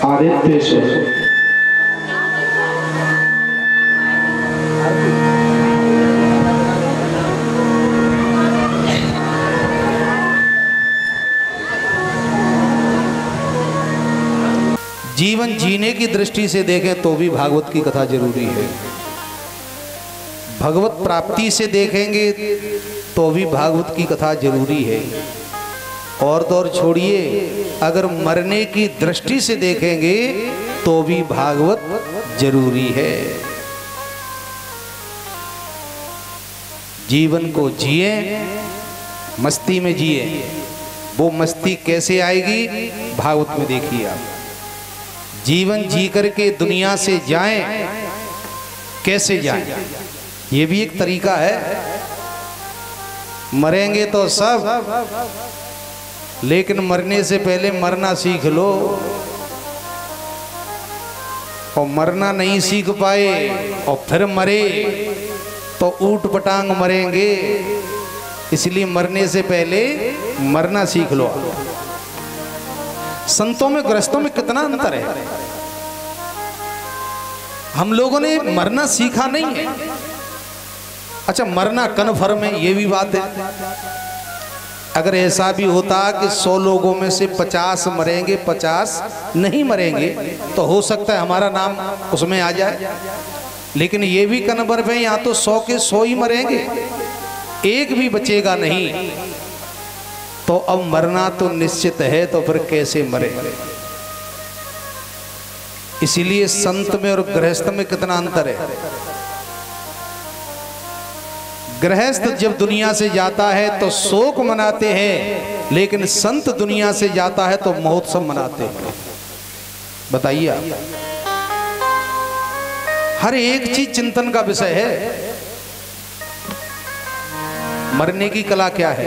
आदित्य जीवन जीने की दृष्टि से देखें तो भी भागवत की कथा जरूरी है। भगवत प्राप्ति से देखेंगे तो भी भागवत की कथा जरूरी है। और तो और छोड़िए, अगर मरने की दृष्टि से देखेंगे तो भी भागवत जरूरी है। जीवन को जिए, मस्ती में जिए। वो मस्ती कैसे आएगी भागवत में देखिए आप। जीवन जी करके दुनिया से जाएं, कैसे जाएं, ये भी एक तरीका है। मरेंगे तो सब, लेकिन मरने से पहले मरना सीख लो। और मरना नहीं सीख पाए और फिर मरे तो ऊट पटांग मरेंगे। इसलिए मरने से पहले मरना सीख लो। संतों में गृहस्थों में कितना अंतर है। हम लोगों ने मरना सीखा नहीं है। अच्छा, मरना कन्फर्म है, ये भी बात है। अगर ऐसा भी होता कि 100 लोगों में से 50 मरेंगे, 50 नहीं मरेंगे, तो हो सकता है हमारा नाम उसमें आ जाए। लेकिन ये भी कन्फर्म है, यहाँ तो 100 के 100 ही मरेंगे, एक भी बचेगा नहीं। तो अब मरना तो निश्चित है, तो फिर कैसे मरेंगे। इसीलिए संत में और गृहस्थ में कितना अंतर है। गृहस्थ जब दुनिया से जाता है तो शोक मनाते हैं, लेकिन संत दुनिया से जाता है तो महोत्सव मनाते हैं। बताइए आप। हर एक चीज चिंतन का विषय है। मरने की कला क्या है?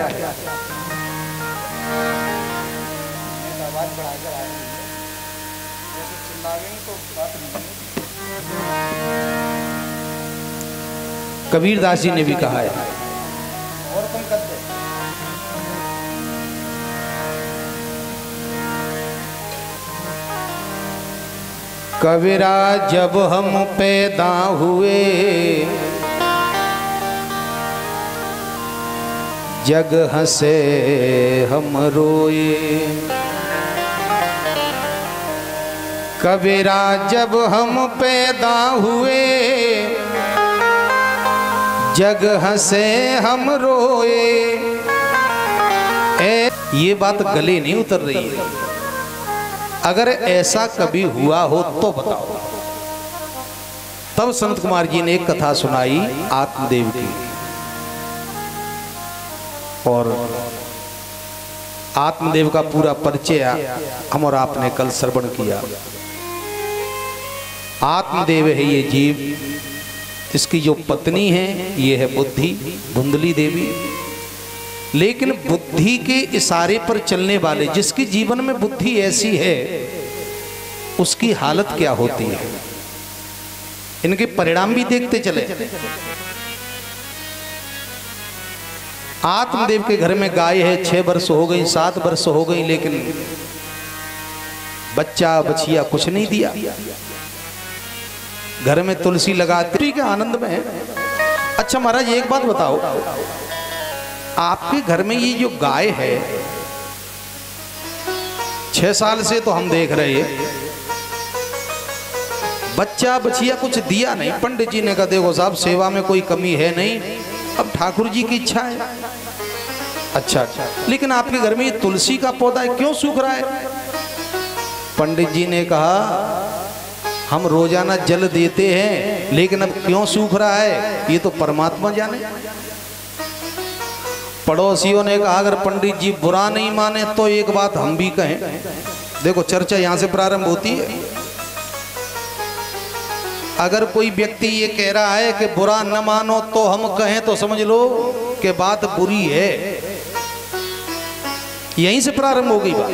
कबीरदास जी ने भी कहा है, कबीरा जब हम पैदा हुए जग हंसे हम रोए। कबीरा जब हम पैदा हुए जग हंसे हम रोए। ये बात गले नहीं उतर रही है। अगर ऐसा कभी हुआ हो तो बताओ। तब संत कुमार जी ने एक कथा सुनाई आत्मदेव की, और आत्मदेव का पूरा परिचय हम और आपने कल श्रवण किया। आत्मदेव है ये जीव, इसकी जो पत्नी है ये है बुद्धि, धुंधली देवी। लेकिन बुद्धि के इशारे पर चलने वाले, जिसके जीवन में बुद्धि ऐसी है उसकी हालत क्या होती है, इनके परिणाम भी देखते चले। आत्मदेव के घर में गाय है, 6 वर्ष हो गई, 7 वर्ष हो गई, लेकिन बच्चा बछिया कुछ नहीं दिया। घर में तुलसी लगाते, ठीक है, आनंद में है। अच्छा महाराज एक बात बताओ, आपके घर में ये जो गाय है 6 साल से तो हम देख रहे हैं, बच्चा बछिया कुछ दिया नहीं। पंडित जी ने कहा देखो साहब सेवा में कोई कमी है नहीं, अब ठाकुर जी की इच्छा है। अच्छा, लेकिन आपके घर में ये तुलसी का पौधा है, क्यों सूख रहा है? पंडित जी ने कहा हम रोजाना जल देते हैं, लेकिन अब क्यों सूख रहा है ये तो परमात्मा जाने। पड़ोसियों ने कहा अगर पंडित जी बुरा नहीं माने तो एक बात हम भी कहें। देखो चर्चा यहां से प्रारंभ होती है। अगर कोई व्यक्ति ये कह रहा है कि बुरा न मानो तो हम कहें, तो समझ लो कि बात बुरी है। यहीं से प्रारंभ हो गई बात।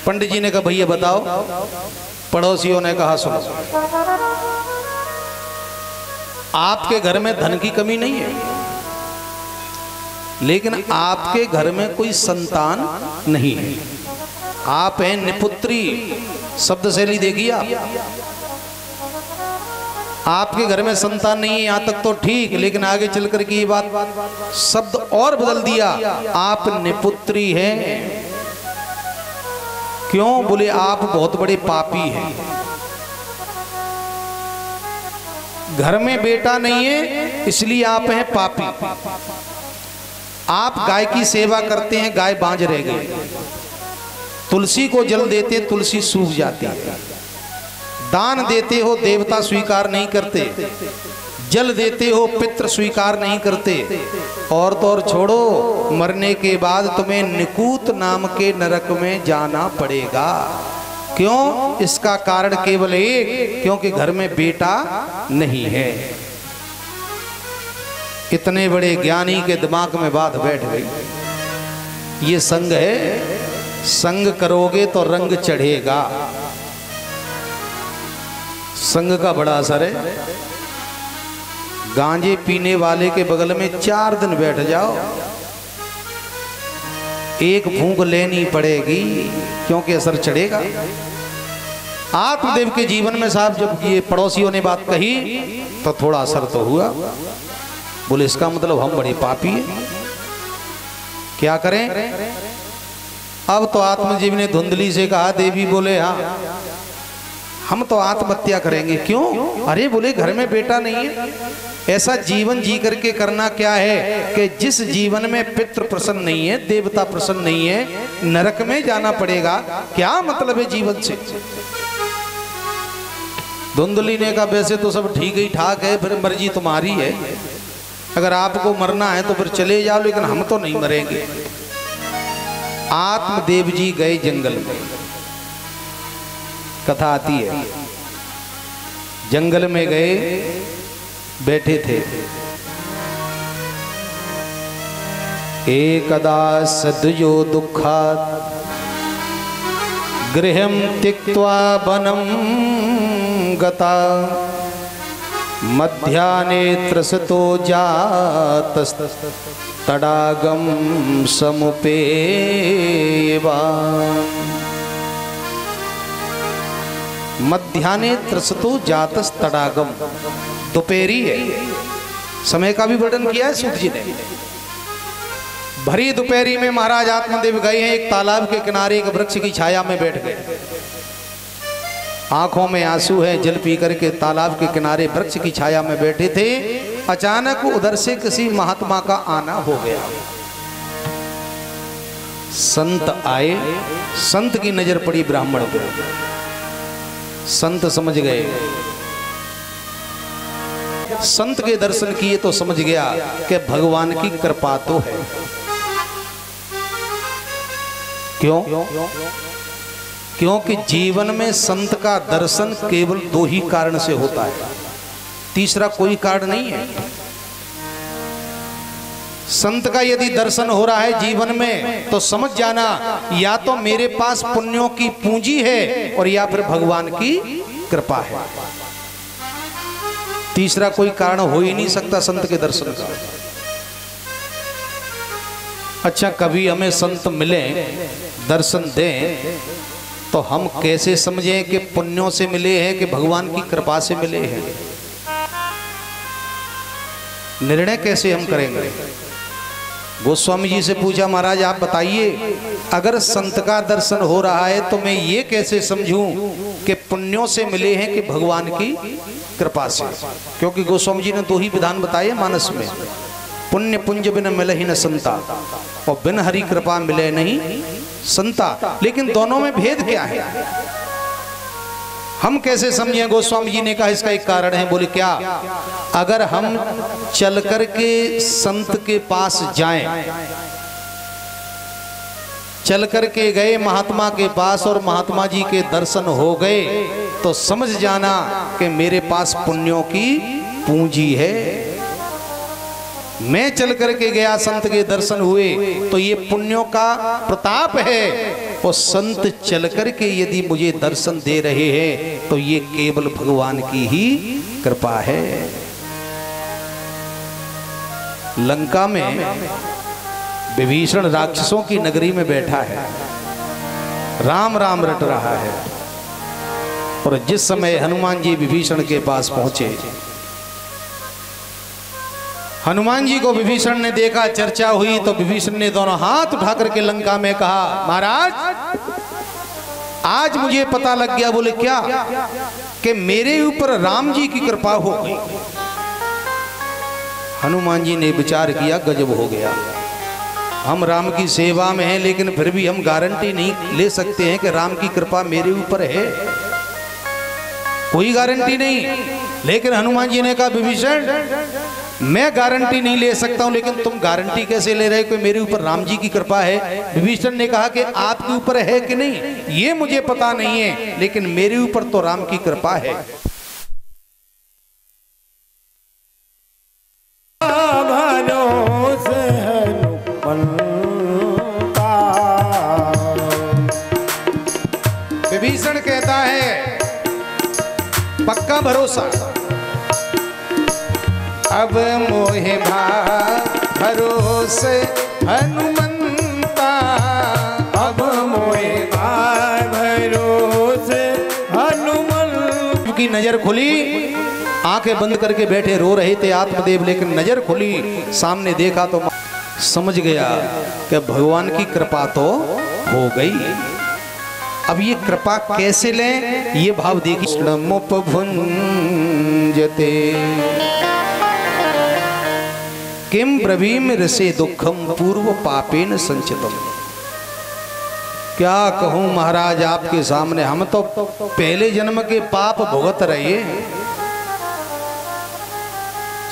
पंडित जी ने कहा भैया बताओ। पड़ोसियों ने कहा सुनो, आपके घर में धन की कमी नहीं है, लेकिन आपके घर में कोई संतान नहीं है। आप हैं निपुत्री, शब्द शैली देखिए आपके घर में संतान नहीं है, यहां तक तो ठीक, लेकिन आगे चल कर के ये बात शब्द और बदल दिया, आप निपुत्री हैं। क्यों? बोले आप बहुत बड़े पापी हैं। घर में बेटा नहीं है इसलिए आप हैं पापी। आप गाय की सेवा करते हैं, गाय बांझ रह गई। तुलसी को जल देते, तुलसी सूख जाती है। दान देते हो, देवता स्वीकार नहीं करते। जल देते हो, पितृ स्वीकार नहीं करते। और तो और छोड़ो, मरने के बाद तुम्हें निकूत नाम के नरक में जाना पड़ेगा। क्यों? इसका कारण केवल एक, क्योंकि घर में बेटा नहीं है। इतने बड़े ज्ञानी के दिमाग में बात बैठ गई। ये संग है, संग करोगे तो रंग चढ़ेगा। संग का बड़ा असर है। गांजे पीने वाले के बगल में 4 दिन बैठ जाओ, एक फूंक लेनी पड़ेगी, क्योंकि असर चढ़ेगा। आत्मदेव के जीवन में साहब जब ये पड़ोसियों ने बात कही तो थोड़ा असर तो हुआ। बोले इसका मतलब हम बड़े पापी हैं, क्या करें? अब तो आत्मजीव ने धुंधली से कहा, देवी बोले हाँ हम तो आत्महत्या करेंगे। क्यों? अरे बोले घर में बेटा नहीं है। ऐसा जीवन जी करके करना क्या है कि जिस जीवन में पितृ प्रसन्न नहीं है, देवता प्रसन्न नहीं है, नरक में जाना पड़ेगा। क्या मतलब है जीवन से? धुंधली ने कहा वैसे तो सब ठीक ही ठाक है, फिर मर्जी तुम्हारी है। अगर आपको मरना है तो फिर चले जाओ, लेकिन हम तो नहीं मरेंगे। आत्मदेव जी गए जंगल में। कथा आती है जंगल में गए, बैठे थे। एकदा सद्यो दुःखात् गृहं त्यक्त्वा वनं गता मध्याह्ने त्रसतो जातस्तडागं समुपेवा। मध्याह्ने त्रसतो जातस्तडागम, दोपहरी है, समय का भी वर्णन किया है सूत जी ने। भरी दोपहरी में महाराज आत्मदेव गए हैं एक तालाब के किनारे, एक वृक्ष की छाया में बैठ गए। आंखों में आंसू है, जल पी करके तालाब के किनारे वृक्ष की छाया में बैठे थे। अचानक उधर से किसी महात्मा का आना हो गया। संत आए, संत की नजर पड़ी ब्राह्मण पर। संत समझ गए, संत के दर्शन किए तो समझ गया कि भगवान की कृपा तो है। क्यों? क्योंकि जीवन में संत का दर्शन केवल दो ही कारण से होता है, तीसरा कोई कारण नहीं है। संत का यदि दर्शन हो रहा है जीवन में तो समझ जाना या तो मेरे पास पुण्यों की पूंजी है और या फिर भगवान की कृपा है। तीसरा कोई कारण हो ही नहीं सकता संत के दर्शन का। अच्छा, कभी हमें संत मिले, दर्शन दें, तो हम कैसे समझें कि पुण्यों से मिले हैं कि भगवान की कृपा से मिले हैं? निर्णय कैसे हम करेंगे? गोस्वामी जी से पूछा, महाराज आप बताइए, अगर संत का दर्शन हो रहा है तो मैं ये कैसे समझूं कि पुण्यों से मिले हैं कि भगवान की कृपा से? क्योंकि गोस्वामी जी ने दो ही विधान बताए मानस में, पुण्य पुंज बिन मिले ही न संता, और बिन हरि कृपा मिले नहीं संता। लेकिन दोनों में भेद क्या है, हम कैसे समझें? गोस्वामी जी ने कहा इसका एक कारण है। बोले क्या? अगर हम चल करके संत के पास जाएं, चल करके गए महात्मा के पास और महात्मा जी के दर्शन हो गए तो समझ जाना कि मेरे पास पुण्यों की पूंजी है। मैं चल करके गया, संत के दर्शन हुए तो ये पुण्यों का प्रताप है। और संत चल करके यदि मुझे दर्शन दे रहे हैं तो ये केवल भगवान की ही कृपा है। लंका में विभीषण राक्षसों की नगरी में बैठा है, राम राम रट रहा है। और जिस समय हनुमान जी विभीषण के पास पहुंचे, हनुमान जी को विभीषण ने देखा, चर्चा हुई तो विभीषण ने दोनों हाथ उठा करके लंका में कहा, महाराज आज मुझे पता लग गया। बोले क्या? कि मेरे ऊपर राम जी की कृपा हो गई। हनुमान जी ने विचार किया, गजब हो गया, हम राम की सेवा में हैं लेकिन फिर भी हम गारंटी नहीं ले सकते हैं कि राम की कृपा मेरे ऊपर है, कोई गारंटी नहीं। लेकिन हनुमान जी ने कहा, विभीषण मैं गारंटी नहीं ले सकता हूं, लेकिन तुम गारंटी कैसे ले रहे हो कि मेरे ऊपर राम जी की कृपा है? विभीषण ने कहा कि आपके ऊपर है कि नहीं ये मुझे पता नहीं है, लेकिन मेरे ऊपर तो राम की कृपा है। विभीषण कहता है पक्का भरोसा, अब मोहे भरोसे हनुमंता, अब मोहे भरोसे हनुमंत। की नजर खुली, आंखें बंद करके बैठे रो रहे थे आत्मदेव, लेकिन नजर खुली, सामने देखा तो समझ गया कि भगवान की कृपा तो हो गई। अब ये कृपा कैसे लें, ये भाव देखिए। मुपभुंजते किम ब्रवीम रसे दुखम पूर्व पापेन संचितम। क्या कहूं महाराज आपके सामने, हम तो पहले जन्म के पाप भुगत रहे।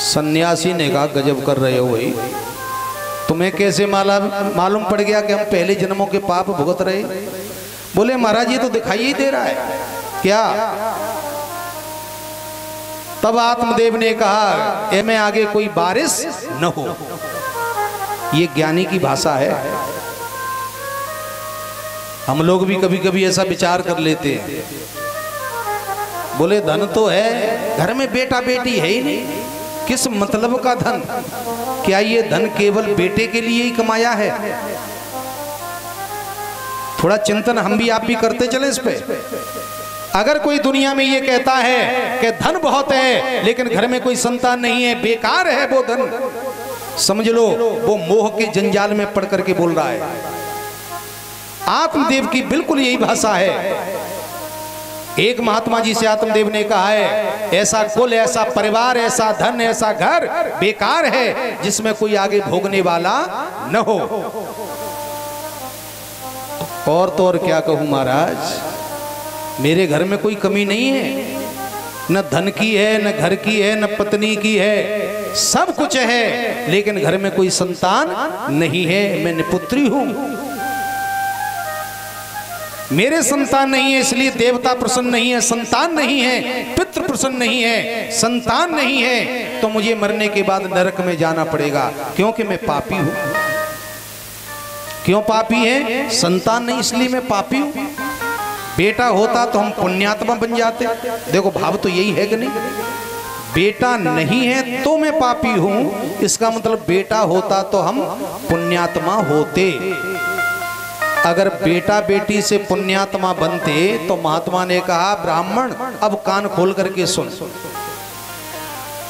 सन्यासी ने कहा, गजब कर रहे हो भाई, तुम्हें कैसे मालूम पड़ गया कि हम पहले जन्मों के पाप भुगत रहे? बोले महाराज ये तो दिखाई ही दे रहा है। क्या? तब आत्मदेव ने कहा ए में आगे कोई बारिश न हो। ये ज्ञानी की भाषा है। हम लोग भी कभी कभी ऐसा विचार कर लेते हैं, बोले धन तो है, घर में बेटा बेटी है ही नहीं, किस मतलब का धन? क्या ये धन केवल बेटे के लिए ही कमाया है? थोड़ा चिंतन हम भी आप भी करते चले इस पे। अगर कोई दुनिया में ये कहता है कि धन बहुत है लेकिन घर में कोई संतान नहीं है, बेकार है वो धन, समझ लो वो मोह के जंजाल में पड़ करके बोल रहा है। आत्मदेव की बिल्कुल यही भाषा है। एक महात्मा जी से आत्मदेव ने कहा है ऐसा कुल, ऐसा परिवार, ऐसा धन, ऐसा घर बेकार है जिसमें कोई आगे भोगने वाला न हो। और तो और क्या कहूं महाराज, मेरे घर में कोई कमी नहीं है, न धन की है, न घर की है, न पत्नी की है, सब कुछ है, लेकिन घर में कोई संतान नहीं है। मैं निपुत्री हूं, मेरे संतान नहीं है इसलिए देवता प्रसन्न नहीं है, संतान नहीं है, पितृ प्रसन्न नहीं है, संतान नहीं है, तो मुझे मरने के बाद नरक में जाना पड़ेगा क्योंकि मैं पापी हूं। क्यों पापी है? संतान नहीं इसलिए मैं पापी हूं। बेटा होता तो हम पुण्यात्मा बन जाते। देखो भाव तो यही है कि नहीं? बेटा नहीं है तो मैं पापी हूं, इसका मतलब बेटा होता तो हम पुण्यात्मा होते। अगर बेटा बेटी से पुण्यात्मा बनते तो महात्मा ने कहा ब्राह्मण अब कान खोल करके सुन,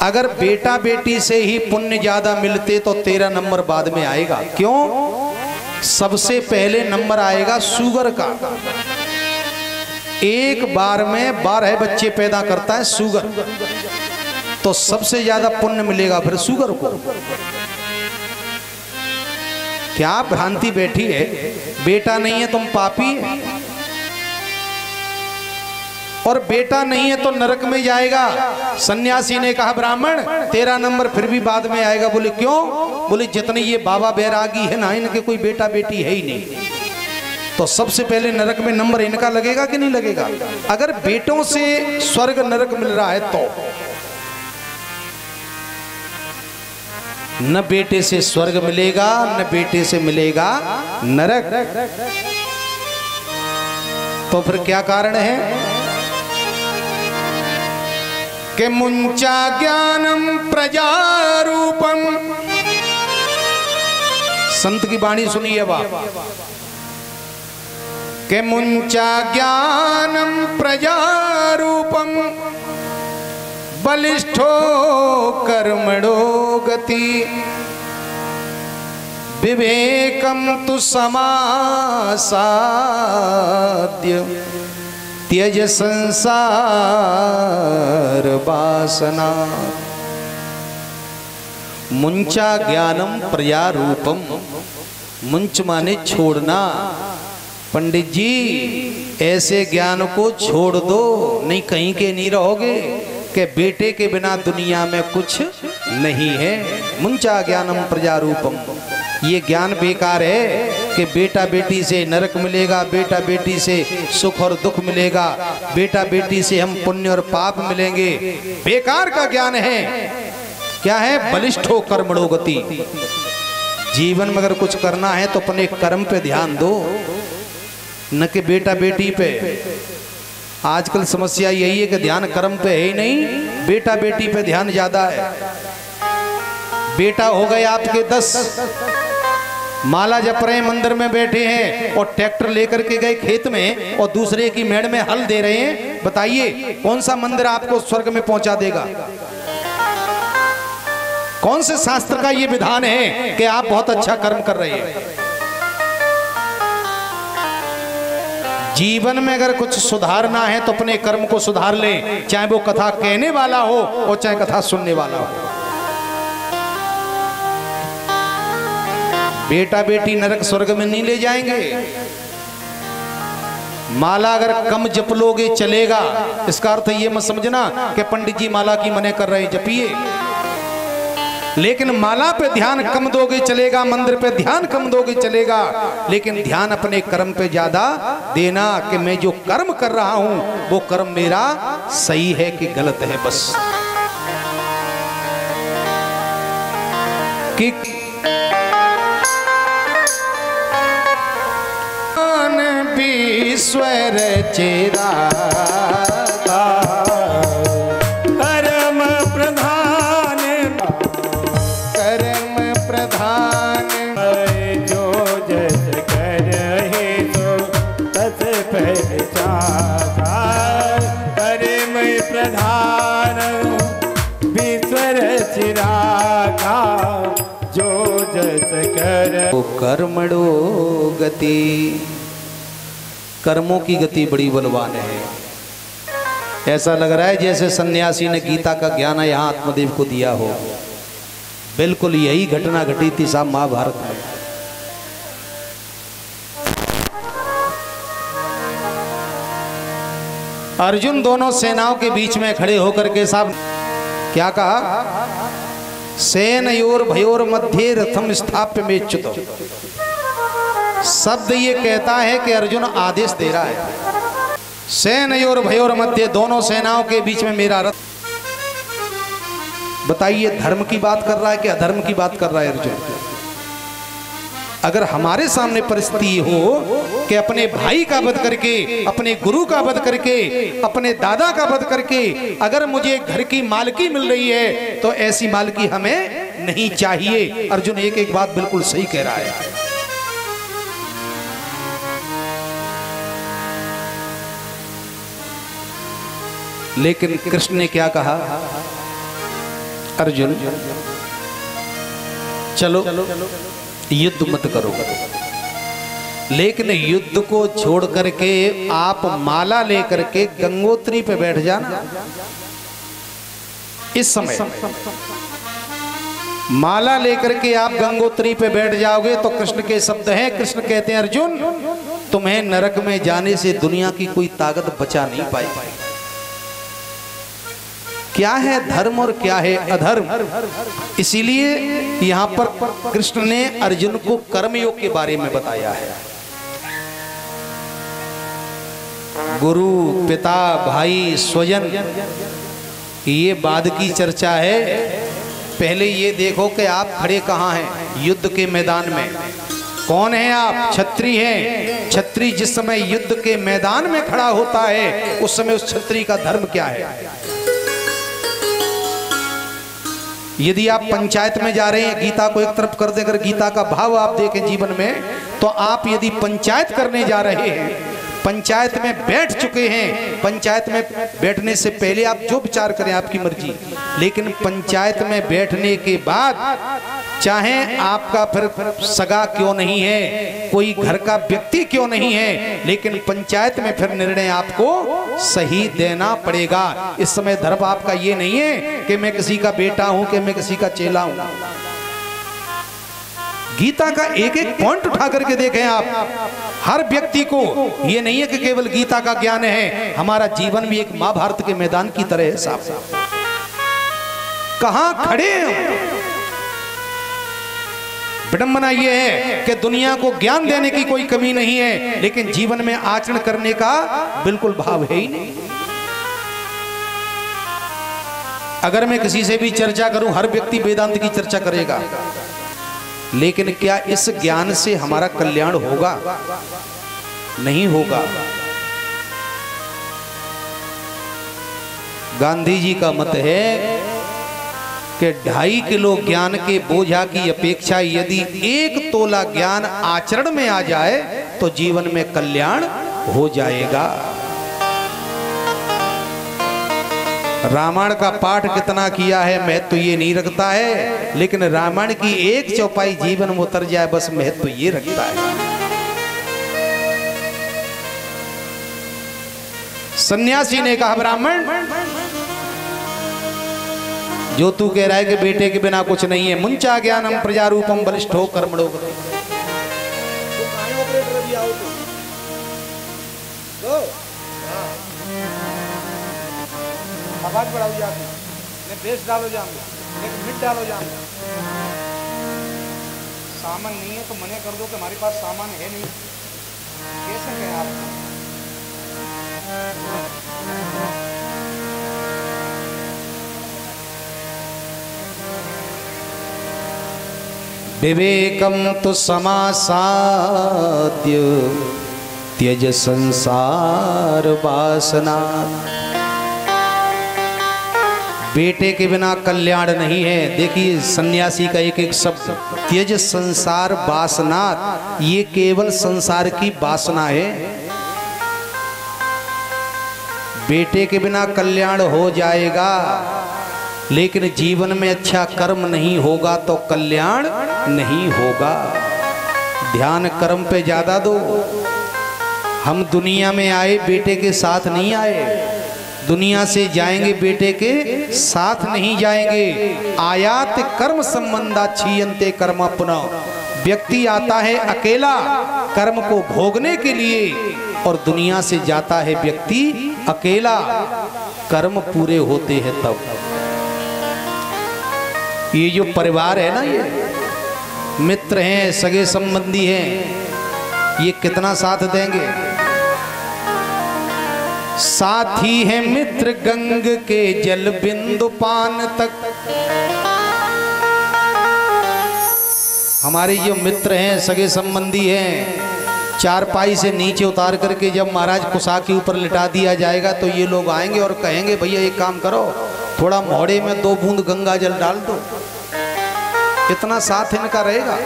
अगर बेटा बेटी से ही पुण्य ज्यादा मिलते तो तेरा नंबर बाद में आएगा। क्यों? सबसे पहले नंबर आएगा शुगर का। एक बार में 12 बच्चे पैदा करता है शुगर, तो सबसे ज्यादा पुण्य मिलेगा फिर शुगर को। क्या भ्रांति बैठी है? बेटा नहीं है तुम पापी है, और बेटा नहीं है तो नरक में जाएगा। सन्यासी ने कहा ब्राह्मण तेरा नंबर फिर भी बाद में आएगा। बोले क्यों? बोले जितने ये बाबा बैरागी है ना, इनके कोई बेटा बेटी है ही नहीं, तो सबसे पहले नरक में नंबर इनका लगेगा कि नहीं लगेगा? अगर बेटों से स्वर्ग नरक मिल रहा है तो न बेटे से स्वर्ग मिलेगा न बेटे से मिलेगा नरक। तो फिर क्या कारण है? के मुंचा ज्ञानम प्रजारूपम। संत की वाणी सुनिए अब आप। के मुंचा ज्ञानम प्रजारूपम बलिष्ठो कर्मणो गति विवेकम तु समासाद्य त्यज संसार वासना। मुंचा ज्ञानम प्रजारूपम, मुंच माने छोड़ना। पंडित जी ऐसे ज्ञान को छोड़ दो, नहीं कहीं के नहीं रहोगे, कि बेटे के बिना दुनिया में कुछ नहीं है। मुंचा ज्ञानम प्रजारूपम, ये ज्ञान बेकार है कि बेटा बेटी से नरक मिलेगा, बेटा बेटी से सुख और दुख मिलेगा, बेटा बेटी से हम पुण्य और पाप मिलेंगे। बेकार का ज्ञान है। क्या है? बलिष्ठो कर्मणो गति। जीवन में अगर कुछ करना है तो अपने कर्म पे ध्यान दो, न कि बेटा बेटी पे। आजकल समस्या यही है कि ध्यान कर्म पे है ही नहीं, बेटा बेटी पे ध्यान ज्यादा है। बेटा हो गए आपके 10, माला जप रहे हैं, मंदिर में बैठे हैं और ट्रैक्टर लेकर के गए खेत में और दूसरे की मेड़ में हल दे रहे हैं। बताइए कौन सा मंदिर आपको स्वर्ग में पहुंचा देगा? कौन से शास्त्र का ये विधान है कि आप बहुत अच्छा कर्म कर रहे हैं? जीवन में अगर कुछ सुधारना है तो अपने कर्म को सुधार लें, चाहे वो कथा कहने वाला हो और चाहे कथा सुनने वाला हो। बेटा बेटी नरक स्वर्ग में नहीं ले जाएंगे। माला अगर कम जप लोगे चलेगा, इसका अर्थ ये मत समझना कि पंडित जी माला की मने कर रहे हैं, जपिए, लेकिन माला पे ध्यान कम दोगे चलेगा, मंदिर पे ध्यान कम दोगे चलेगा, लेकिन ध्यान अपने कर्म पे ज्यादा देना कि मैं जो कर्म कर रहा हूं वो कर्म मेरा सही है कि गलत है। बस कि ईश्वर चेरा कर्म प्रधान जो जस करहि तो तस पहचाना। कर्म प्रधान ईश्वर चिरागा जो जस कर कर्मणो गति। कर्मों की गति बड़ी बलवान है। ऐसा लग रहा है जैसे सन्यासी ने गीता का ज्ञान यहाँ आत्मदेव को दिया हो। बिल्कुल यही घटना घटी थी साहब महाभारत में। अर्जुन दोनों सेनाओं के बीच में खड़े होकर के साहब क्या कहा? सेनयोर भयोर मध्य रथम स्थाप्य मेच्युत। शब्द ये कहता है कि अर्जुन आदेश दे रहा है। सेनयोर भयोर मध्य, दोनों सेनाओं के बीच में मेरा रथ। बताइए धर्म की बात कर रहा है कि अधर्म की बात कर रहा है अर्जुन? अगर हमारे सामने परिस्थिति हो कि अपने भाई का वध करके, अपने गुरु का वध करके, अपने दादा का वध करके अगर मुझे घर की मालकी मिल रही है तो ऐसी मालकी हमें नहीं चाहिए। अर्जुन एक एक बात बिल्कुल सही कह रहा है। लेकिन कृष्ण ने क्या कहा? अर्जुन चलो युद्ध मत करो, लेकिन युद्ध को छोड़ करके आप माला लेकर के गंगोत्री पे बैठ जाना। इस समय माला लेकर के आप गंगोत्री पे बैठ जाओगे तो कृष्ण के शब्द हैं। कृष्ण कहते हैं अर्जुन तुम्हें नरक में जाने से दुनिया की कोई ताकत बचा नहीं पाई। क्या है धर्म और क्या है अधर्म? इसीलिए यहां पर कृष्ण ने अर्जुन को कर्मयोग के बारे में बताया है। गुरु, पिता, भाई, स्वजन, ये बाद की चर्चा है। पहले ये देखो कि आप खड़े कहाँ हैं युद्ध के मैदान में। कौन है आप? क्षत्रिय हैं। क्षत्रिय जिस समय युद्ध के मैदान में खड़ा होता है उस समय उस क्षत्रिय का धर्म क्या है? यदि आप पंचायत में जा रहे हैं, गीता को एक तरफ कर देकर गीता का भाव आप देखें जीवन में, तो आप यदि पंचायत करने जा रहे हैं, पंचायत में बैठ चुके हैं, पंचायत में बैठने से पहले आप जो विचार करें आपकी मर्जी, लेकिन पंचायत में बैठने के बाद चाहे आपका फिर सगा क्यों नहीं है, कोई घर का व्यक्ति क्यों नहीं है, लेकिन पंचायत में फिर निर्णय आपको सही देना पड़ेगा। इस समय धर्म आपका ये नहीं है कि मैं किसी का बेटा हूं, कि मैं किसी का चेला हूं। गीता का एक एक पॉइंट उठा करके देखें आप। हर व्यक्ति को ये नहीं है कि केवल गीता का ज्ञान है, हमारा जीवन भी एक महाभारत के मैदान की तरह है साहब। कहां खड़े हैं? विडंबना यह है कि दुनिया को ज्ञान देने की कोई कमी नहीं है, लेकिन जीवन में आचरण करने का बिल्कुल भाव है ही नहीं। अगर मैं किसी से भी चर्चा करूं, हर व्यक्ति वेदांत की चर्चा करेगा, लेकिन क्या इस ज्ञान से हमारा कल्याण होगा? नहीं होगा। गांधी जी का मत है कि 2.5 किलो ज्ञान के बोझा की अपेक्षा यदि 1 तोला ज्ञान आचरण में आ जाए तो जीवन में कल्याण हो जाएगा। रामायण का पाठ कितना किया है महत्व ये नहीं रखता है, लेकिन रामायण की एक चौपाई जीवन में उतर जाए बस महत्व ये रखता है। सन्यासी ने कहा ब्राह्मण जो तू कह रहा है कि बेटे के बिना कुछ नहीं है, मुंचा ज्ञानम प्रजारूपम बलिष्ठो कर्मणो गति। आवाज बढ़ाओ जान, बेस डालो जान, मिट डालो जान। सामान नहीं है तो मने कर दो कि हमारे पास सामान है नहीं। कैसे कहें आप? विवेकम तो समासाद्य त्यज संसार वासना। बेटे के बिना कल्याण नहीं है। देखिए सन्यासी का एक एक शब्द, त्यज संसार वासना, ये केवल संसार की वासना है। बेटे के बिना कल्याण हो जाएगा, लेकिन जीवन में अच्छा कर्म नहीं होगा तो कल्याण नहीं होगा। ध्यान कर्म पे ज्यादा दो। हम दुनिया में आए बेटे के साथ नहीं आए, दुनिया से जाएंगे बेटे के साथ नहीं जाएंगे। आयात कर्म संबंधा छीयन्ते कर्म अपना। व्यक्ति आता है अकेला कर्म को भोगने के लिए और दुनिया से जाता है व्यक्ति अकेला, कर्म पूरे होते हैं तब। ये जो परिवार है ना, ये मित्र हैं, सगे संबंधी हैं, ये कितना साथ देंगे। साथी है मित्र गंग के जल बिंदु पान तक। हमारे जो मित्र हैं, सगे संबंधी हैं, चारपाई से नीचे उतार करके जब महाराज कुसा के ऊपर लिटा दिया जाएगा तो ये लोग आएंगे और कहेंगे भैया एक काम करो, थोड़ा मोड़े में 2 बूंद गंगा जल डाल दो। कितना साथ इनका रहेगा।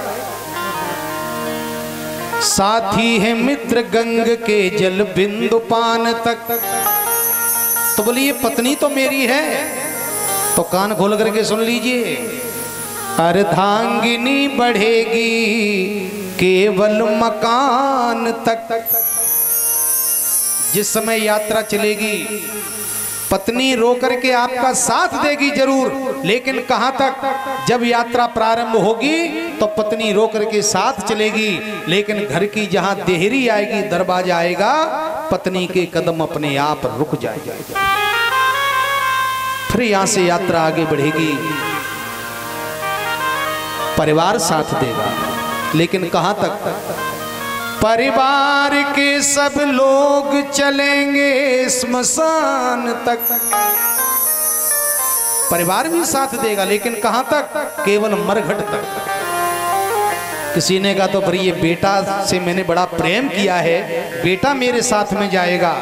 साथी है मित्र गंग के जल बिंदु पान तक। तो बोलिए पत्नी तो मेरी है, तो कान खोल करके सुन लीजिए। अर्धांगिनी बढ़ेगी केवल मकान तक। जिस समय यात्रा चलेगी पत्नी रो करके आपका साथ देगी जरूर, लेकिन कहां तक। जब यात्रा प्रारंभ होगी तो पत्नी रो करके साथ चलेगी, लेकिन घर की जहां देहरी आएगी, दरवाजा आएगा, पत्नी के कदम अपने आप रुक जाएगा। फिर यहां से यात्रा आगे बढ़ेगी, परिवार साथ देगा, लेकिन कहां तक। परिवार के सब लोग चलेंगे स्मशान तक। परिवार भी साथ देगा, लेकिन कहां तक, केवल मरघट तक। किसी ने कहा तो फिर ये बेटा से मैंने बड़ा प्रेम किया है, बेटा मेरे साथ में जाएगा।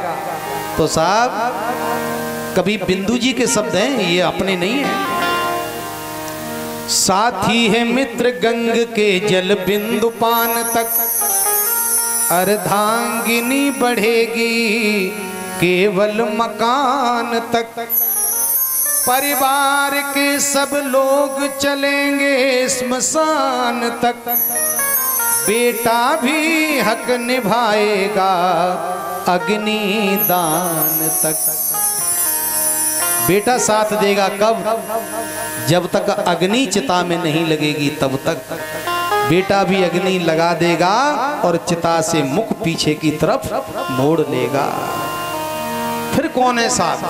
तो साहब कभी बिंदु जी के शब्द हैं, ये अपने नहीं है। साथी है मित्र गंग के जल बिंदु पान तक। अर्धांगिनी बढ़ेगी केवल मकान तक। परिवार के सब लोग चलेंगे स्मशान तक। बेटा भी हक निभाएगा अग्निदान तक। बेटा साथ देगा कब, जब तक अग्नि चिता में नहीं लगेगी तब तक। बेटा भी अग्नि लगा देगा और चिता से मुख पीछे की तरफ मोड़ लेगा। फिर कौन है साथ,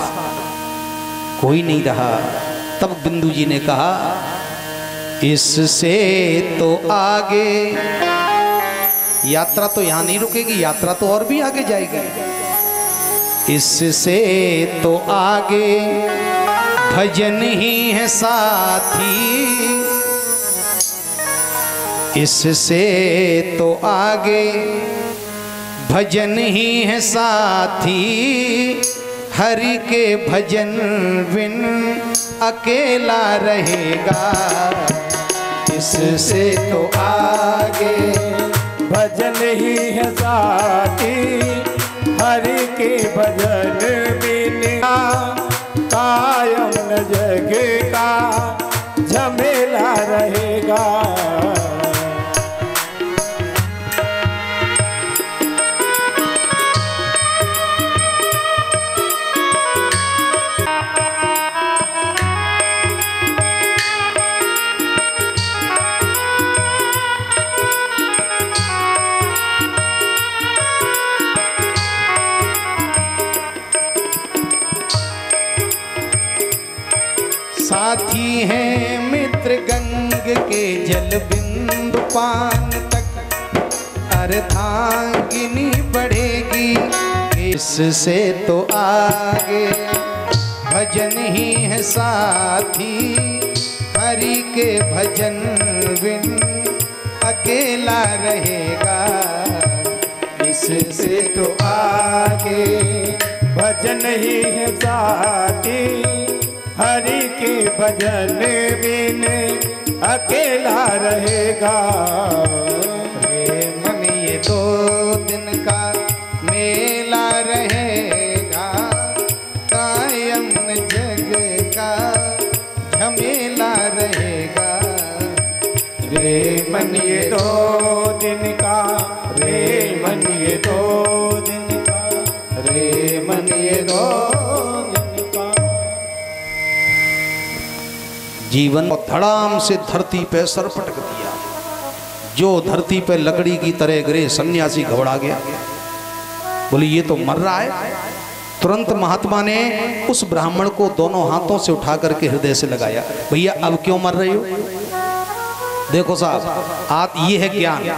कोई नहीं रहा। तब बिंदु जी ने कहा इससे तो आगे, यात्रा तो यहां नहीं रुकेगी, यात्रा तो और भी आगे जाएगी। इससे तो आगे भजन ही है साथी। इससे तो आगे भजन ही है साथी। हरि के भजन बिन अकेला रहेगा। इससे तो आगे भजन ही है साथी। हरि के भजन बिना कायम न जग का झमेला रहेगा। साथी हैं मित्र गंग के जल बिंदु पान तक। अर्धांगिनी बढ़ेगी इससे तो आगे। भजन ही है साथी। हरि के भजन बिन अकेला रहेगा। इससे तो आगे भजन ही है साथी, हरि के भजन बिन अकेला रहेगा। मन ये 2 दिन का मेला रहेगा, कायम जग का झमेला रहेगा। रे मन ये 2 दिन का, रे मन ये 2 दिन का, रे मन ये 2 दिन का। जीवन को धड़ाम से धरती पे सर पटक दिया। जो धरती पे लकड़ी की तरह गिरे, सन्यासी घबरा गया, बोले ये तो मर रहा है। तुरंत महात्मा ने उस ब्राह्मण को दोनों हाथों से उठा करके हृदय से लगाया। भैया अब क्यों मर रही हो? देखो साहब, आप ये है ज्ञान।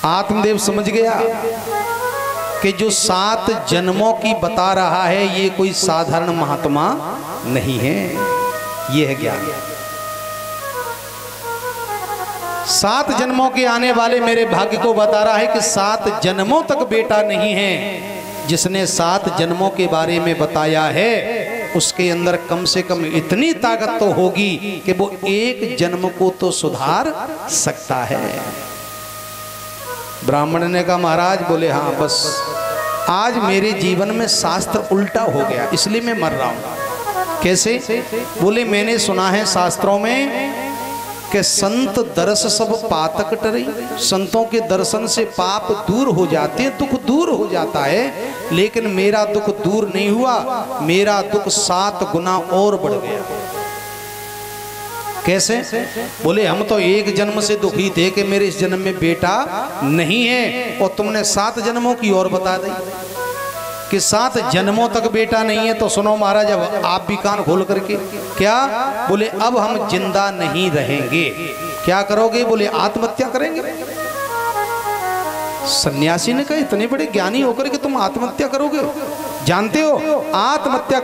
आत्मदेव समझ गया कि जो 7 जन्मों की बता रहा है ये कोई साधारण महात्मा नहीं है, ये है ज्ञान। 7 जन्मों के आने वाले मेरे भाग्य को बता रहा है कि 7 जन्मों तक बेटा नहीं है। जिसने 7 जन्मों के बारे में बताया है उसके अंदर कम से कम इतनी ताकत तो होगी कि वो 1 जन्म को तो सुधार सकता है। ब्राह्मण ने कहा महाराज, बोले हाँ बस आज मेरे जीवन में शास्त्र उल्टा हो गया, इसलिए मैं मर रहा हूं। कैसे? बोले मैंने सुना है शास्त्रों में कि संत दर्श सब पातक टरे, संतों के दर्शन से पाप दूर हो जाते हैं, दुख दूर हो जाता है। लेकिन मेरा दुख दूर नहीं हुआ, मेरा दुख 7 गुना और बढ़ गया। कैसे? बोले हम तो 1 जन्म से दुखी थे कि मेरे इस जन्म में बेटा नहीं है, और तुमने 7 जन्मों की और बता दी कि 7 जन्मों तक बेटा नहीं है। तो सुनो महाराज, अब आप भी कान खोल करके। क्या? बोले अब हम जिंदा नहीं रहेंगे। क्या करोगे? बोले आत्महत्या करेंगे। सन्यासी ने कहा इतने बड़े ज्ञानी होकर के तुम आत्महत्या करोगे? जानते हो आत्महत्या